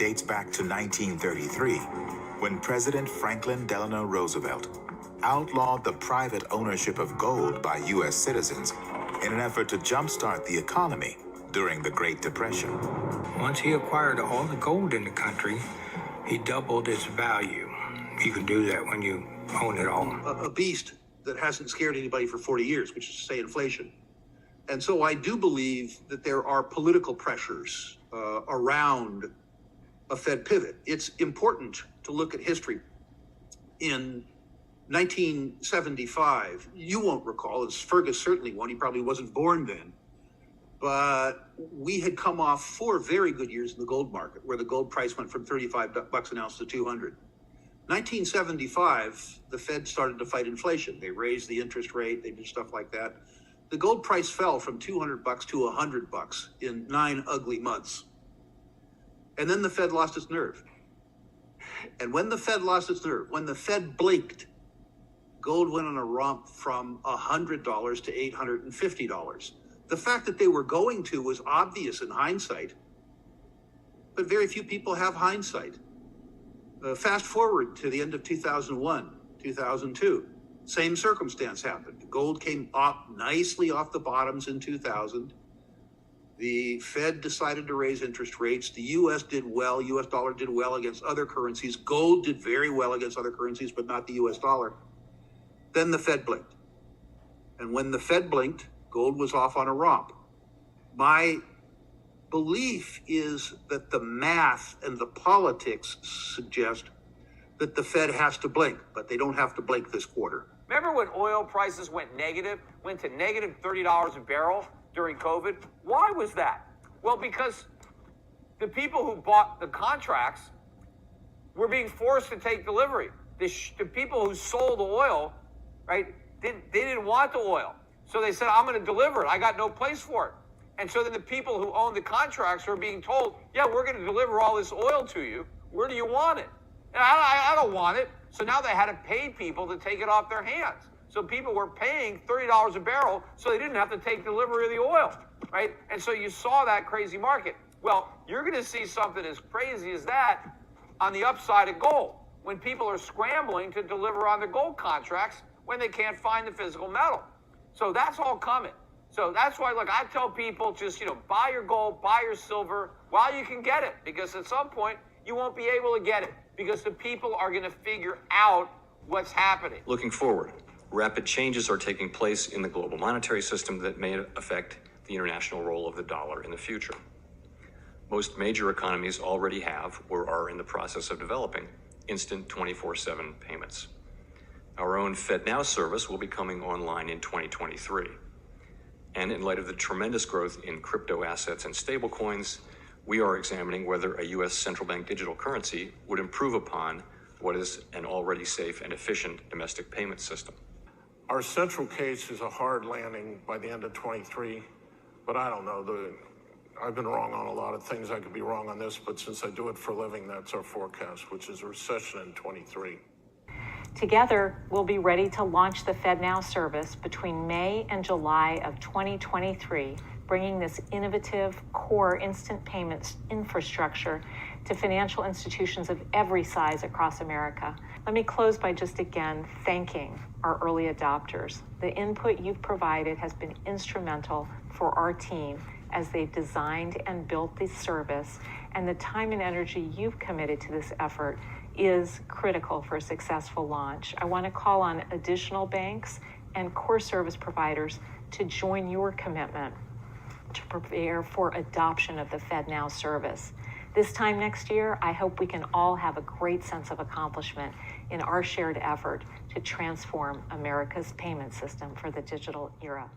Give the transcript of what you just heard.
dates back to 1933, when President Franklin Delano Roosevelt outlawed the private ownership of gold by U.S. citizens in an effort to jumpstart the economy during the Great Depression. Once he acquired all the gold in the country, he doubled its value. You can do that when you own it all. A beast that hasn't scared anybody for 40 years, which is to say inflation. And so I do believe that there are political pressures around a Fed pivot. It's important to look at history. In 1975, you won't recall, as Fergus certainly won't, he probably wasn't born then, but we had come off 4 very good years in the gold market, where the gold price went from $35 an ounce to $200. 1975, the Fed started to fight inflation. They raised the interest rate, they did stuff like that. The gold price fell from $200 to $100 in 9 ugly months. And then the Fed lost its nerve. And when the Fed lost its nerve, when the Fed blinked, gold went on a romp from $100 to $850. The fact that they were going to was obvious in hindsight, but very few people have hindsight. Fast forward to the end of 2001, 2002, same circumstance happened. Gold came up nicely off the bottoms in 2000. The Fed decided to raise interest rates. The U.S. did well. U.S. dollar did well against other currencies. Gold did very well against other currencies, but not the U.S. dollar. Then the Fed blinked. And when the Fed blinked, gold was off on a romp. My belief is that the math and the politics suggest that the Fed has to blink, but they don't have to blink this quarter. Remember when oil prices went to negative $30 a barrel during COVID? Why was that? Well, because the people who bought the contracts were being forced to take delivery. The people who sold the oil, right, they didn't want the oil. So they said, I'm going to deliver it. I got no place for it. And so then the people who own the contracts are being told, yeah, we're going to deliver all this oil to you. Where do you want it? And I don't want it. So now they had to pay people to take it off their hands. So people were paying $30 a barrel so they didn't have to take delivery of the oil, right? And so you saw that crazy market. Well, you're going to see something as crazy as that on the upside of gold, when people are scrambling to deliver on their gold contracts when they can't find the physical metal. So that's all coming. So that's why, look, I tell people just, buy your gold, buy your silver while you can get it, because at some point you won't be able to get it because the people are going to figure out what's happening. Looking forward, rapid changes are taking place in the global monetary system that may affect the international role of the dollar in the future. Most major economies already have or are in the process of developing instant 24/7 payments. Our own FedNow service will be coming online in 2023. And in light of the tremendous growth in crypto assets and stablecoins, we are examining whether a U.S. central bank digital currency would improve upon what is an already safe and efficient domestic payment system. Our central case is a hard landing by the end of 23, but I don't know. I've been wrong on a lot of things. I could be wrong on this, but since I do it for a living, that's our forecast, which is a recession in 23. Together, we'll be ready to launch the FedNow service between May and July of 2023, bringing this innovative core instant payments infrastructure to financial institutions of every size across America. Let me close by just again thanking our early adopters. The input you've provided has been instrumental for our team as they've designed and built this service, and the time and energy you've committed to this effort is critical for a successful launch. I want to call on additional banks and core service providers to join your commitment to prepare for adoption of the FedNow service. This time next year, I hope we can all have a great sense of accomplishment in our shared effort to transform America's payment system for the digital era.